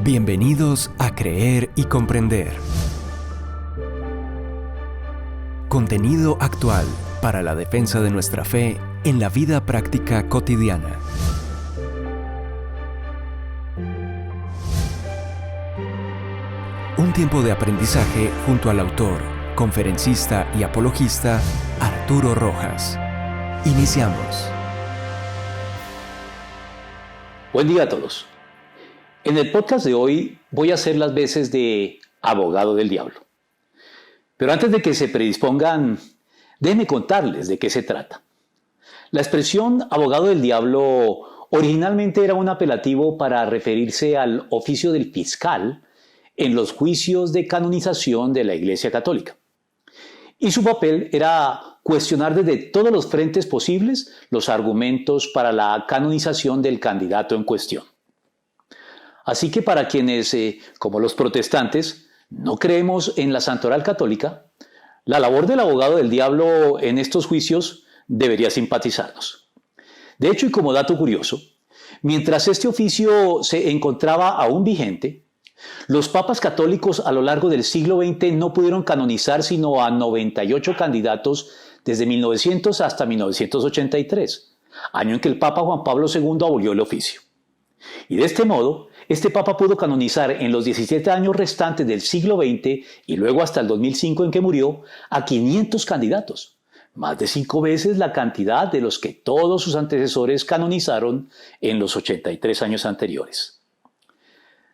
Bienvenidos a Creer y Comprender. Contenido actual para la defensa de nuestra fe en la vida práctica cotidiana. Un tiempo de aprendizaje junto al autor, conferencista y apologista Arturo Rojas. Iniciamos. Buen día a todos. En el podcast de hoy voy a hacer las veces de abogado del diablo. Pero antes de que se predispongan, déjenme contarles de qué se trata. La expresión abogado del diablo originalmente era un apelativo para referirse al oficio del fiscal en los juicios de canonización de la Iglesia Católica. Y su papel era cuestionar desde todos los frentes posibles los argumentos para la canonización del candidato en cuestión. Así que para quienes, como los protestantes, no creemos en la Santoral Católica, la labor del abogado del diablo en estos juicios debería simpatizarnos. De hecho, y como dato curioso, mientras este oficio se encontraba aún vigente, los papas católicos a lo largo del siglo XX no pudieron canonizar sino a 98 candidatos desde 1900 hasta 1983, año en que el Papa Juan Pablo II abolió el oficio. Y de este modo, este Papa pudo canonizar en los 17 años restantes del siglo XX y luego hasta el 2005 en que murió a 500 candidatos, más de 5 veces la cantidad de los que todos sus antecesores canonizaron en los 83 años anteriores.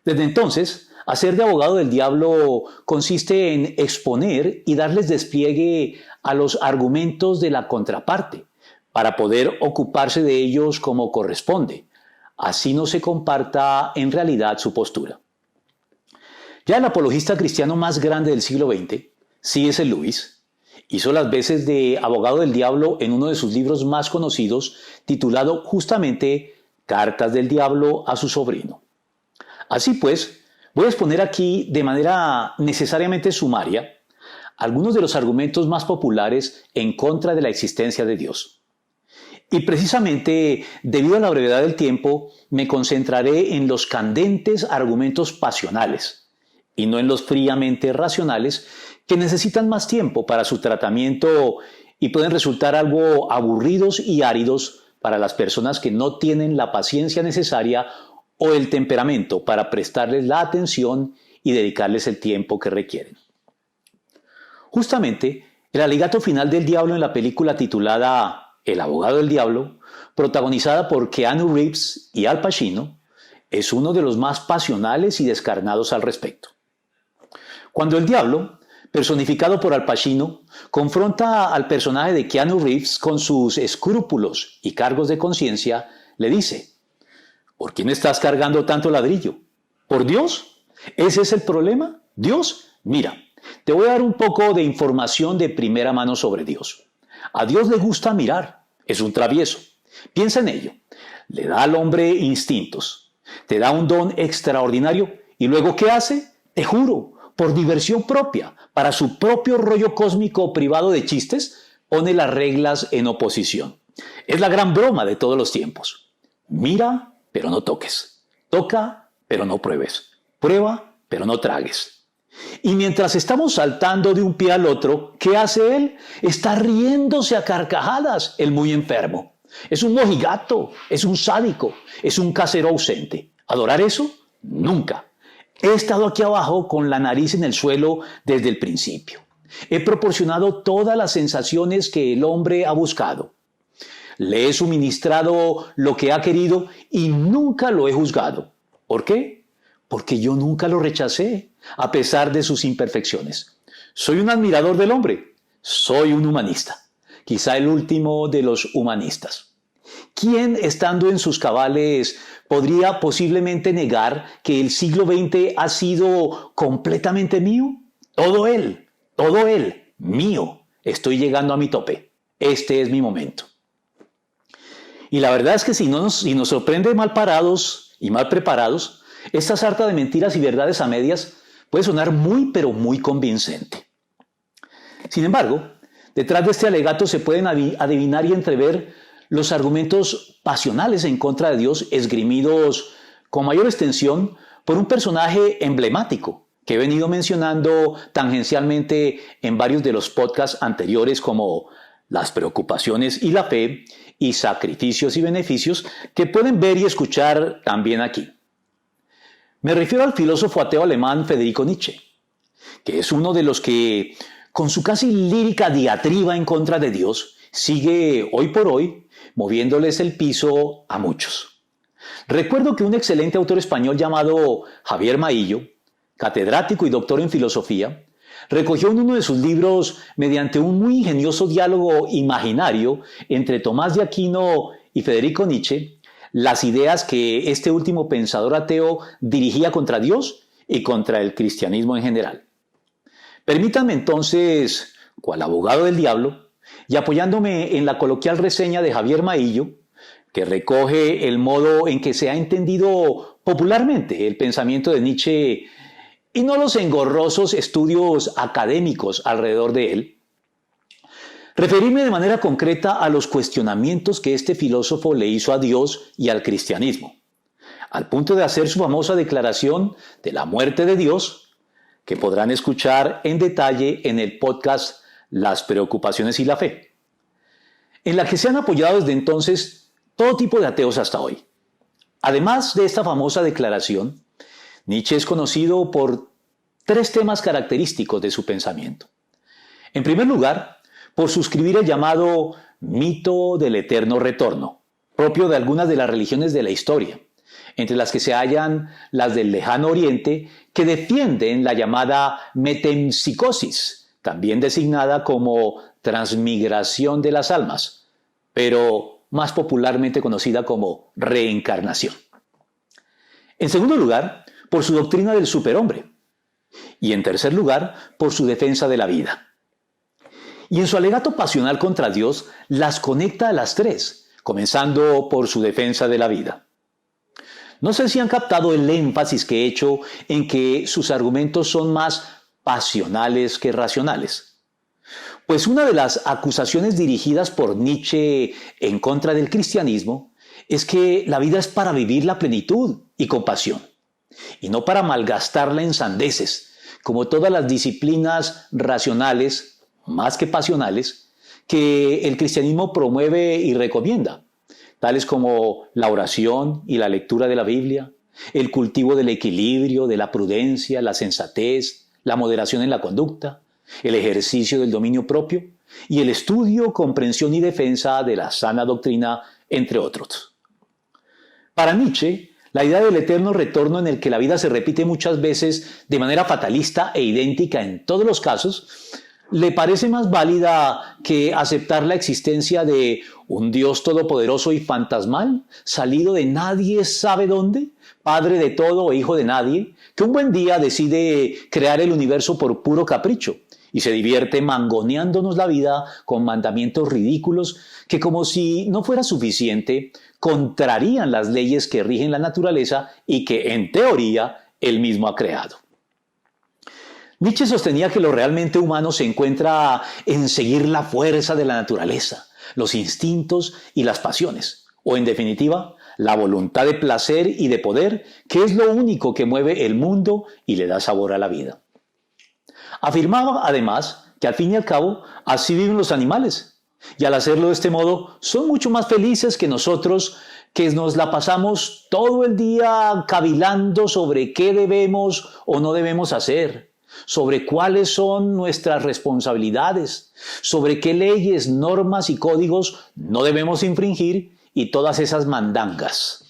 Desde entonces, hacer de abogado del diablo consiste en exponer y darles despliegue a los argumentos de la contraparte para poder ocuparse de ellos como corresponde. Así no se comparta en realidad su postura. Ya el apologista cristiano más grande del siglo XX, C.S. Lewis, hizo las veces de abogado del diablo en uno de sus libros más conocidos, titulado justamente Cartas del Diablo a su sobrino. Así pues, voy a exponer aquí de manera necesariamente sumaria algunos de los argumentos más populares en contra de la existencia de Dios. Y precisamente, debido a la brevedad del tiempo, me concentraré en los candentes argumentos pasionales y no en los fríamente racionales que necesitan más tiempo para su tratamiento y pueden resultar algo aburridos y áridos para las personas que no tienen la paciencia necesaria o el temperamento para prestarles la atención y dedicarles el tiempo que requieren. Justamente, el alegato final del diablo en la película titulada El abogado del diablo, protagonizada por Keanu Reeves y Al Pacino, es uno de los más pasionales y descarnados al respecto. Cuando el diablo, personificado por Al Pacino, confronta al personaje de Keanu Reeves con sus escrúpulos y cargos de conciencia, le dice: ¿por quién estás cargando tanto ladrillo? ¿Por Dios? ¿Ese es el problema? ¿Dios? Mira, te voy a dar un poco de información de primera mano sobre Dios. A Dios le gusta mirar, es un travieso. Piensa en ello. Le da al hombre instintos, te da un don extraordinario y luego ¿qué hace? Te juro, por diversión propia, para su propio rollo cósmico privado de chistes, pone las reglas en oposición. Es la gran broma de todos los tiempos. Mira, pero no toques. Toca, pero no pruebes. Prueba, pero no tragues. Y mientras estamos saltando de un pie al otro, ¿qué hace él? Está riéndose a carcajadas, el muy enfermo. Es un mojigato, es un sádico, es un casero ausente. ¿Adorar eso? Nunca. He estado aquí abajo con la nariz en el suelo desde el principio. He proporcionado todas las sensaciones que el hombre ha buscado. Le he suministrado lo que ha querido y nunca lo he juzgado. ¿Por qué? Porque yo nunca lo rechacé, a pesar de sus imperfecciones. Soy un admirador del hombre. Soy un humanista. Quizá el último de los humanistas. ¿Quién, estando en sus cabales, podría posiblemente negar que el siglo XX ha sido completamente mío? Todo él, mío. Estoy llegando a mi tope. Este es mi momento. Y la verdad es que si nos sorprende mal parados y mal preparados, esta sarta de mentiras y verdades a medias puede sonar muy pero muy convincente. Sin embargo, detrás de este alegato se pueden adivinar y entrever los argumentos pasionales en contra de Dios esgrimidos con mayor extensión por un personaje emblemático que he venido mencionando tangencialmente en varios de los podcasts anteriores, como Las preocupaciones y la fe y Sacrificios y beneficios, que pueden ver y escuchar también aquí. Me refiero al filósofo ateo alemán Friedrich Nietzsche, que es uno de los que, con su casi lírica diatriba en contra de Dios, sigue hoy por hoy moviéndoles el piso a muchos. Recuerdo que un excelente autor español llamado Javier Maillo, catedrático y doctor en filosofía, recogió en uno de sus libros, mediante un muy ingenioso diálogo imaginario entre Tomás de Aquino y Friedrich Nietzsche, las ideas que este último pensador ateo dirigía contra Dios y contra el cristianismo en general. Permítanme entonces, cual abogado del diablo, y apoyándome en la coloquial reseña de Javier Maillo, que recoge el modo en que se ha entendido popularmente el pensamiento de Nietzsche y no los engorrosos estudios académicos alrededor de él, referirme de manera concreta a los cuestionamientos que este filósofo le hizo a Dios y al cristianismo, al punto de hacer su famosa declaración de la muerte de Dios, que podrán escuchar en detalle en el podcast Las preocupaciones y la fe, en la que se han apoyado desde entonces todo tipo de ateos hasta hoy. Además de esta famosa declaración, Nietzsche es conocido por tres temas característicos de su pensamiento. En primer lugar, por suscribir el llamado mito del eterno retorno, propio de algunas de las religiones de la historia, entre las que se hallan las del Lejano Oriente, que defienden la llamada metempsicosis, también designada como transmigración de las almas, pero más popularmente conocida como reencarnación. En segundo lugar, por su doctrina del superhombre. Y en tercer lugar, por su defensa de la vida. Y en su alegato pasional contra Dios, las conecta a las tres, comenzando por su defensa de la vida. No sé si han captado el énfasis que he hecho en que sus argumentos son más pasionales que racionales. Pues una de las acusaciones dirigidas por Nietzsche en contra del cristianismo es que la vida es para vivir la plenitud y con pasión, y no para malgastarla en sandeces, como todas las disciplinas racionales, más que pasionales, que el cristianismo promueve y recomienda, tales como la oración y la lectura de la Biblia, el cultivo del equilibrio, de la prudencia, la sensatez, la moderación en la conducta, el ejercicio del dominio propio y el estudio, comprensión y defensa de la sana doctrina, entre otros. Para Nietzsche, la idea del eterno retorno, en el que la vida se repite muchas veces de manera fatalista e idéntica en todos los casos, le parece más válida que aceptar la existencia de un Dios todopoderoso y fantasmal, salido de nadie sabe dónde, padre de todo o hijo de nadie, que un buen día decide crear el universo por puro capricho y se divierte mangoneándonos la vida con mandamientos ridículos que, como si no fuera suficiente, contrarían las leyes que rigen la naturaleza y que, en teoría, él mismo ha creado. Nietzsche sostenía que lo realmente humano se encuentra en seguir la fuerza de la naturaleza, los instintos y las pasiones, o en definitiva, la voluntad de placer y de poder, que es lo único que mueve el mundo y le da sabor a la vida. Afirmaba, además, que al fin y al cabo, así viven los animales, y al hacerlo de este modo, son mucho más felices que nosotros, que nos la pasamos todo el día cavilando sobre qué debemos o no debemos hacer, sobre cuáles son nuestras responsabilidades, sobre qué leyes, normas y códigos no debemos infringir y todas esas mandangas.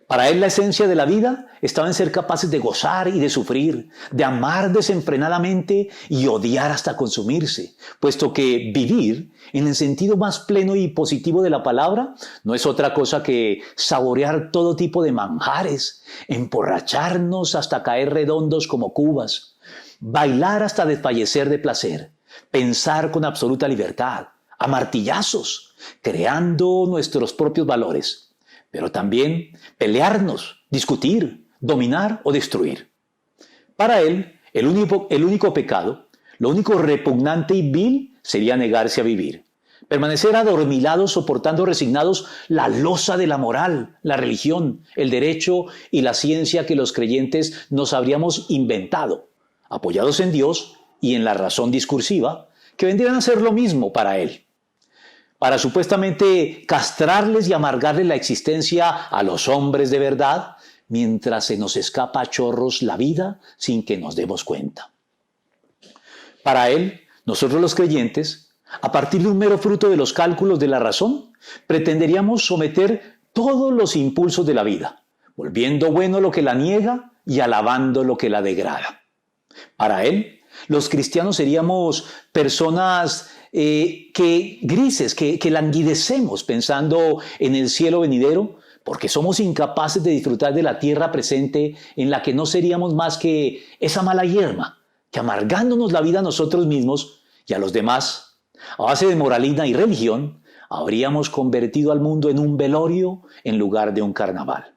Para él la esencia de la vida estaba en ser capaces de gozar y de sufrir, de amar desenfrenadamente y odiar hasta consumirse, puesto que vivir, en el sentido más pleno y positivo de la palabra, no es otra cosa que saborear todo tipo de manjares, emborracharnos hasta caer redondos como cubas, bailar hasta desfallecer de placer, pensar con absoluta libertad, a martillazos, creando nuestros propios valores, pero también pelearnos, discutir, dominar o destruir. Para él, el único pecado, lo único repugnante y vil sería negarse a vivir, Permanecer adormilados soportando resignados la losa de la moral, la religión, el derecho y la ciencia que los creyentes nos habríamos inventado, apoyados en Dios y en la razón discursiva, que vendrían a ser lo mismo para Él. Para supuestamente castrarles y amargarles la existencia a los hombres de verdad, mientras se nos escapa a chorros la vida sin que nos demos cuenta. Para Él, nosotros los creyentes, a partir de un mero fruto de los cálculos de la razón, pretenderíamos someter todos los impulsos de la vida, volviendo bueno lo que la niega y alabando lo que la degrada. Para Él, los cristianos seríamos personas grises, que languidecemos pensando en el cielo venidero, porque somos incapaces de disfrutar de la tierra presente en la que no seríamos más que esa mala hierba, que amargándonos la vida a nosotros mismos y a los demás, a base de moralina y religión, habríamos convertido al mundo en un velorio en lugar de un carnaval.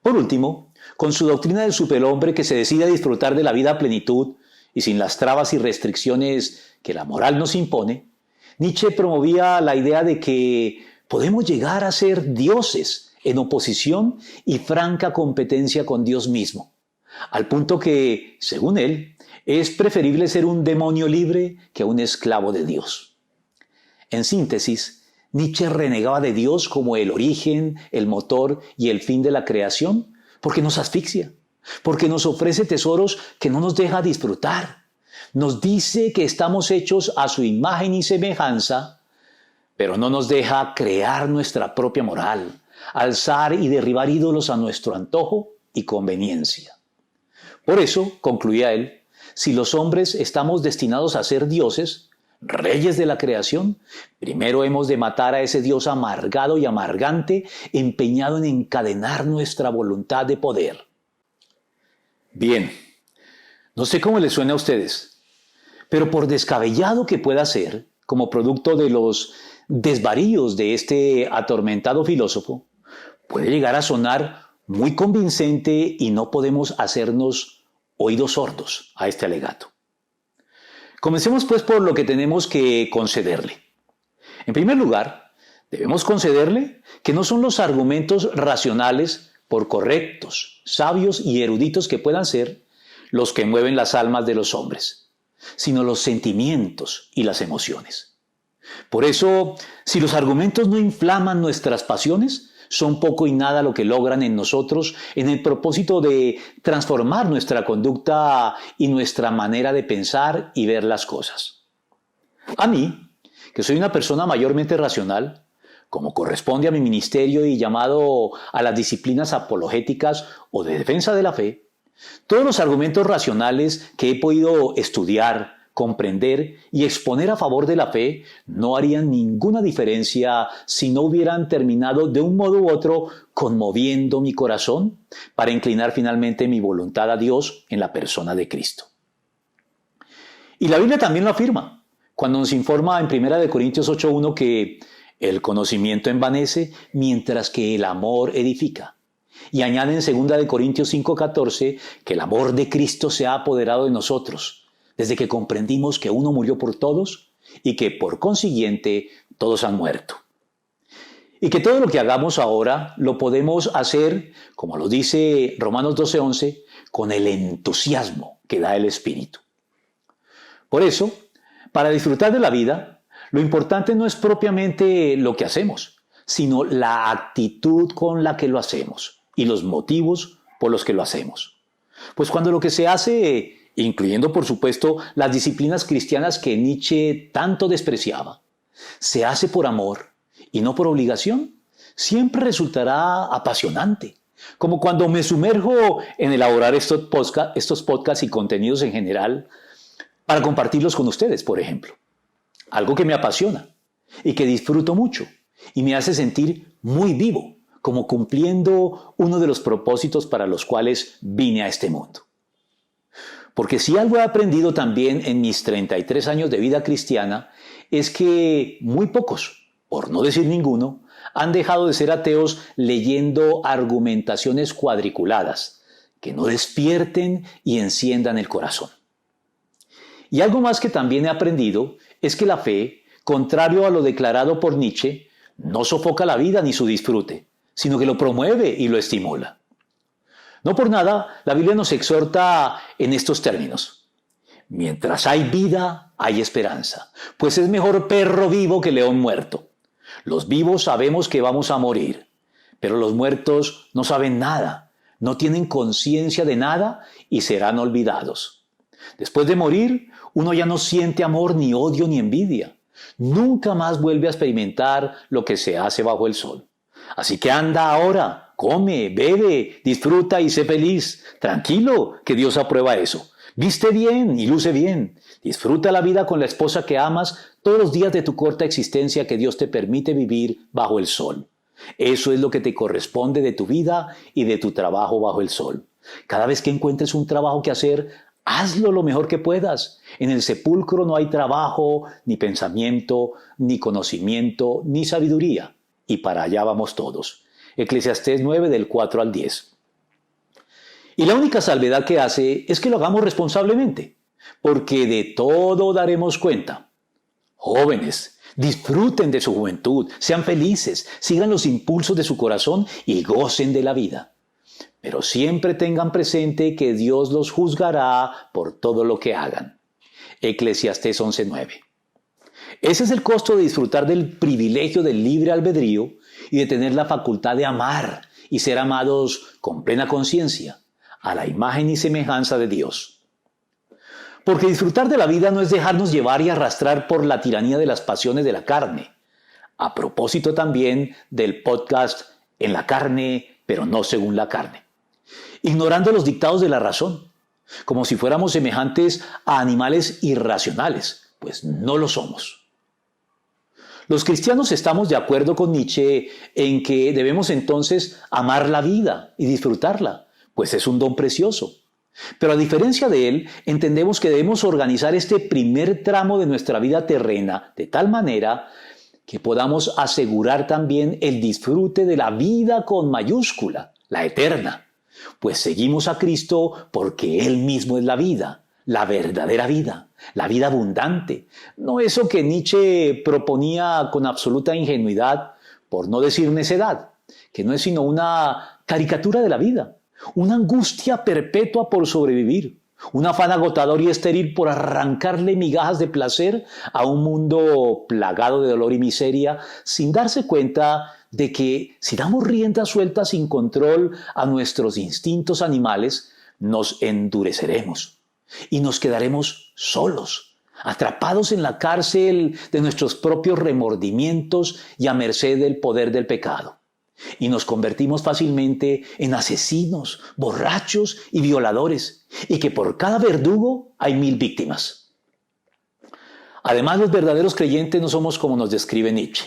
Por último, con su doctrina del superhombre que se decide a disfrutar de la vida a plenitud y sin las trabas y restricciones que la moral nos impone, Nietzsche promovía la idea de que podemos llegar a ser dioses en oposición y franca competencia con Dios mismo, al punto que, según él, es preferible ser un demonio libre que un esclavo de Dios. En síntesis, Nietzsche renegaba de Dios como el origen, el motor y el fin de la creación, porque nos asfixia, porque nos ofrece tesoros que no nos deja disfrutar. Nos dice que estamos hechos a su imagen y semejanza, pero no nos deja crear nuestra propia moral, alzar y derribar ídolos a nuestro antojo y conveniencia. Por eso, concluía él, si los hombres estamos destinados a ser dioses, reyes de la creación, primero hemos de matar a ese Dios amargado y amargante, empeñado en encadenar nuestra voluntad de poder. Bien, no sé cómo les suena a ustedes, pero por descabellado que pueda ser, como producto de los desvaríos de este atormentado filósofo, puede llegar a sonar muy convincente y no podemos hacernos oídos sordos a este alegato. Comencemos pues por lo que tenemos que concederle. En primer lugar, debemos concederle que no son los argumentos racionales, por correctos, sabios y eruditos que puedan ser, los que mueven las almas de los hombres, sino los sentimientos y las emociones. Por eso, si los argumentos no inflaman nuestras pasiones, son poco y nada lo que logran en nosotros en el propósito de transformar nuestra conducta y nuestra manera de pensar y ver las cosas. A mí, que soy una persona mayormente racional, como corresponde a mi ministerio y llamado a las disciplinas apologéticas o de defensa de la fe, todos los argumentos racionales que he podido estudiar, comprender y exponer a favor de la fe no harían ninguna diferencia si no hubieran terminado de un modo u otro conmoviendo mi corazón para inclinar finalmente mi voluntad a Dios en la persona de Cristo. Y la Biblia también lo afirma, cuando nos informa en 1 Corintios 8:1 que el conocimiento envanece mientras que el amor edifica. Y añade en 2 Corintios 5:14 que el amor de Cristo se ha apoderado de nosotros, desde que comprendimos que uno murió por todos y que por consiguiente todos han muerto. Y que todo lo que hagamos ahora lo podemos hacer, como lo dice Romanos 12:11, con el entusiasmo que da el Espíritu. Por eso, para disfrutar de la vida, lo importante no es propiamente lo que hacemos, sino la actitud con la que lo hacemos y los motivos por los que lo hacemos. Pues cuando lo que se hace, incluyendo por supuesto las disciplinas cristianas que Nietzsche tanto despreciaba, se hace por amor y no por obligación, siempre resultará apasionante. Como cuando me sumerjo en elaborar estos podcasts y contenidos en general para compartirlos con ustedes, por ejemplo. Algo que me apasiona y que disfruto mucho y me hace sentir muy vivo, como cumpliendo uno de los propósitos para los cuales vine a este mundo. Porque si algo he aprendido también en mis 33 años de vida cristiana, es que muy pocos, por no decir ninguno, han dejado de ser ateos leyendo argumentaciones cuadriculadas, que no despierten y enciendan el corazón. Y algo más que también he aprendido es que la fe, contrario a lo declarado por Nietzsche, no sofoca la vida ni su disfrute, sino que lo promueve y lo estimula. No por nada, la Biblia nos exhorta en estos términos. Mientras hay vida, hay esperanza, pues es mejor perro vivo que león muerto. Los vivos sabemos que vamos a morir, pero los muertos no saben nada, no tienen conciencia de nada y serán olvidados. Después de morir, uno ya no siente amor, ni odio, ni envidia. Nunca más vuelve a experimentar lo que se hace bajo el sol. Así que anda ahora, come, bebe, disfruta y sé feliz. Tranquilo, que Dios aprueba eso. Viste bien y luce bien. Disfruta la vida con la esposa que amas todos los días de tu corta existencia que Dios te permite vivir bajo el sol. Eso es lo que te corresponde de tu vida y de tu trabajo bajo el sol. Cada vez que encuentres un trabajo que hacer, hazlo lo mejor que puedas. En el sepulcro no hay trabajo, ni pensamiento, ni conocimiento, ni sabiduría. Y para allá vamos todos. Eclesiastés 9 del 4 al 10. Y la única salvedad que hace es que lo hagamos responsablemente, porque de todo daremos cuenta. Jóvenes, disfruten de su juventud, sean felices, sigan los impulsos de su corazón y gocen de la vida. Pero siempre tengan presente que Dios los juzgará por todo lo que hagan. Eclesiastés 11:9. Ese es el costo de disfrutar del privilegio del libre albedrío y de tener la facultad de amar y ser amados con plena conciencia, a la imagen y semejanza de Dios. Porque disfrutar de la vida no es dejarnos llevar y arrastrar por la tiranía de las pasiones de la carne. A propósito también del podcast En la carne, pero no según la carne. Ignorando los dictados de la razón, como si fuéramos semejantes a animales irracionales, pues no lo somos. Los cristianos estamos de acuerdo con Nietzsche en que debemos entonces amar la vida y disfrutarla, pues es un don precioso. Pero a diferencia de él, entendemos que debemos organizar este primer tramo de nuestra vida terrena de tal manera que podamos asegurar también el disfrute de la vida con mayúscula, la eterna. Pues seguimos a Cristo porque Él mismo es la vida, la verdadera vida, la vida abundante. No eso que Nietzsche proponía con absoluta ingenuidad, por no decir necedad, que no es sino una caricatura de la vida, una angustia perpetua por sobrevivir, un afán agotador y estéril por arrancarle migajas de placer a un mundo plagado de dolor y miseria, sin darse cuenta de que si damos rienda suelta sin control a nuestros instintos animales, nos endureceremos y nos quedaremos solos, atrapados en la cárcel de nuestros propios remordimientos y a merced del poder del pecado. Y nos convertimos fácilmente en asesinos, borrachos y violadores, y que por cada verdugo hay 1000 víctimas. Además, los verdaderos creyentes no somos como nos describe Nietzsche,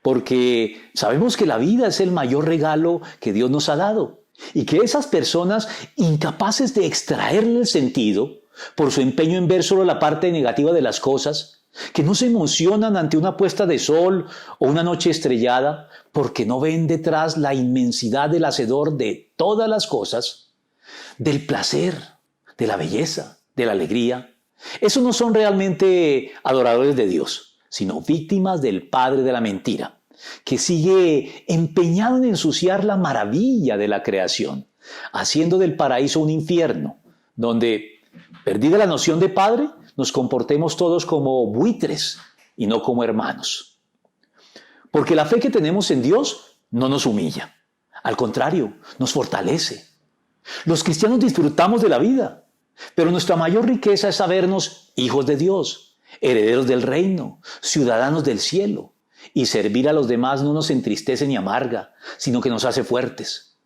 porque sabemos que la vida es el mayor regalo que Dios nos ha dado, y que esas personas incapaces de extraerle el sentido, por su empeño en ver solo la parte negativa de las cosas, que no se emocionan ante una puesta de sol o una noche estrellada, porque no ven detrás la inmensidad del hacedor de todas las cosas, del placer, de la belleza, de la alegría. Esos no son realmente adoradores de Dios, sino víctimas del padre de la mentira, que sigue empeñado en ensuciar la maravilla de la creación, haciendo del paraíso un infierno, donde, perdida la noción de padre, nos comportemos todos como buitres y no como hermanos. Porque la fe que tenemos en Dios no nos humilla. Al contrario, nos fortalece. Los cristianos disfrutamos de la vida, pero nuestra mayor riqueza es sabernos hijos de Dios, herederos del reino, ciudadanos del cielo. Y servir a los demás no nos entristece ni amarga, sino que nos hace fuertes.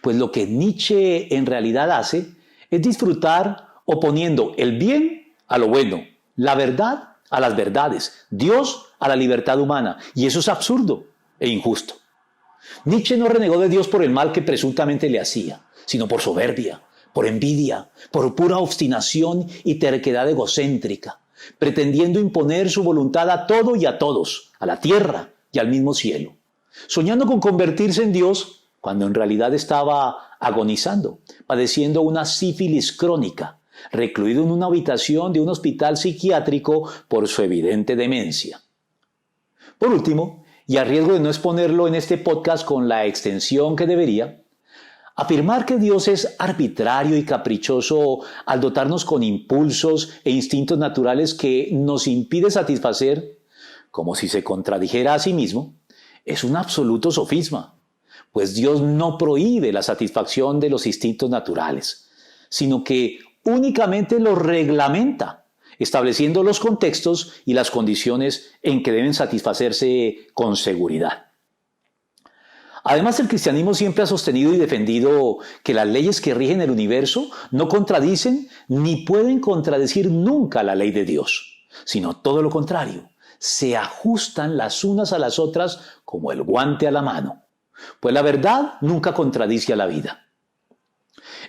Pues lo que Nietzsche en realidad hace es disfrutar oponiendo el bien a lo bueno, la verdad a las verdades, Dios a la libertad humana. Y eso es absurdo e injusto. Nietzsche no renegó de Dios por el mal que presuntamente le hacía, sino por soberbia, por envidia, por pura obstinación y terquedad egocéntrica, pretendiendo imponer su voluntad a todo y a todos, a la tierra y al mismo cielo, soñando con convertirse en Dios cuando en realidad estaba agonizando, padeciendo una sífilis crónica, recluido en una habitación de un hospital psiquiátrico por su evidente demencia. Por último, y a riesgo de no exponerlo en este podcast con la extensión que debería, afirmar que Dios es arbitrario y caprichoso al dotarnos con impulsos e instintos naturales que nos impide satisfacer, como si se contradijera a sí mismo, es un absoluto sofisma, pues Dios no prohíbe la satisfacción de los instintos naturales, sino que únicamente los reglamenta, estableciendo los contextos y las condiciones en que deben satisfacerse con seguridad. Además, el cristianismo siempre ha sostenido y defendido que las leyes que rigen el universo no contradicen ni pueden contradecir nunca la ley de Dios, sino todo lo contrario, se ajustan las unas a las otras como el guante a la mano, pues la verdad nunca contradice a la vida.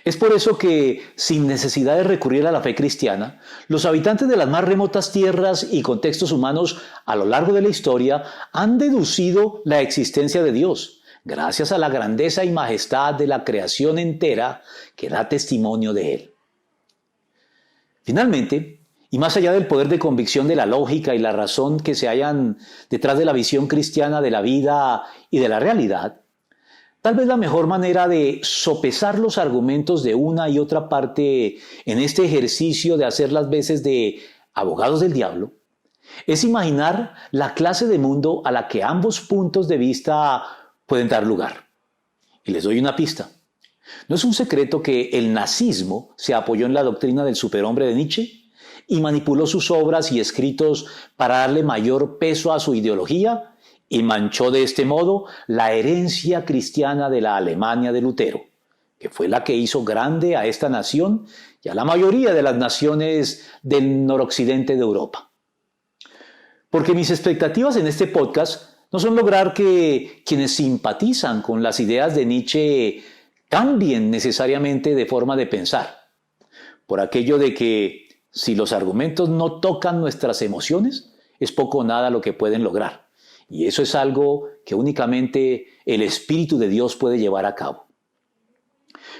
Es por eso que, sin necesidad de recurrir a la fe cristiana, los habitantes de las más remotas tierras y contextos humanos a lo largo de la historia han deducido la existencia de Dios, gracias a la grandeza y majestad de la creación entera que da testimonio de Él. Finalmente, y más allá del poder de convicción de la lógica y la razón que se hallan detrás de la visión cristiana de la vida y de la realidad, tal vez la mejor manera de sopesar los argumentos de una y otra parte en este ejercicio de hacer las veces de abogados del diablo es imaginar la clase de mundo a la que ambos puntos de vista pueden dar lugar. Y les doy una pista. No es un secreto que el nazismo se apoyó en la doctrina del superhombre de Nietzsche y manipuló sus obras y escritos para darle mayor peso a su ideología y manchó de este modo la herencia cristiana de la Alemania de Lutero, que fue la que hizo grande a esta nación y a la mayoría de las naciones del noroccidente de Europa. Porque mis expectativas en este podcast no son lograr que quienes simpatizan con las ideas de Nietzsche cambien necesariamente de forma de pensar, por aquello de que si los argumentos no tocan nuestras emociones, es poco o nada lo que pueden lograr. Y eso es algo que únicamente el Espíritu de Dios puede llevar a cabo.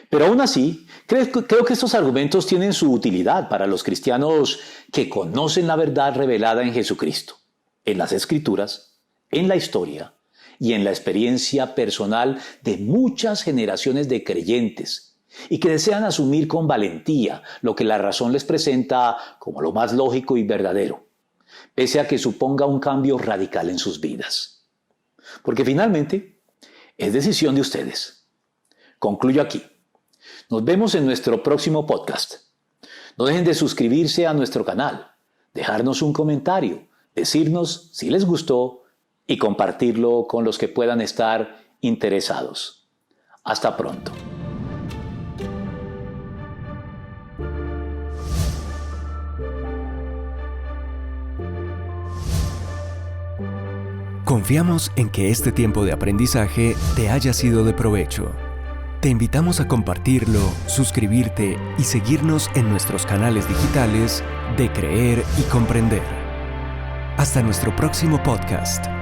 Pero aún así, creo que estos argumentos tienen su utilidad para los cristianos que conocen la verdad revelada en Jesucristo, en las Escrituras, en la historia y en la experiencia personal de muchas generaciones de creyentes y que desean asumir con valentía lo que la razón les presenta como lo más lógico y verdadero, pese a que suponga un cambio radical en sus vidas. Porque finalmente, es decisión de ustedes. Concluyo aquí. Nos vemos en nuestro próximo podcast. No dejen de suscribirse a nuestro canal, dejarnos un comentario, decirnos si les gustó y compartirlo con los que puedan estar interesados. Hasta pronto. Confiamos en que este tiempo de aprendizaje te haya sido de provecho. Te invitamos a compartirlo, suscribirte y seguirnos en nuestros canales digitales de Creer y Comprender. Hasta nuestro próximo podcast.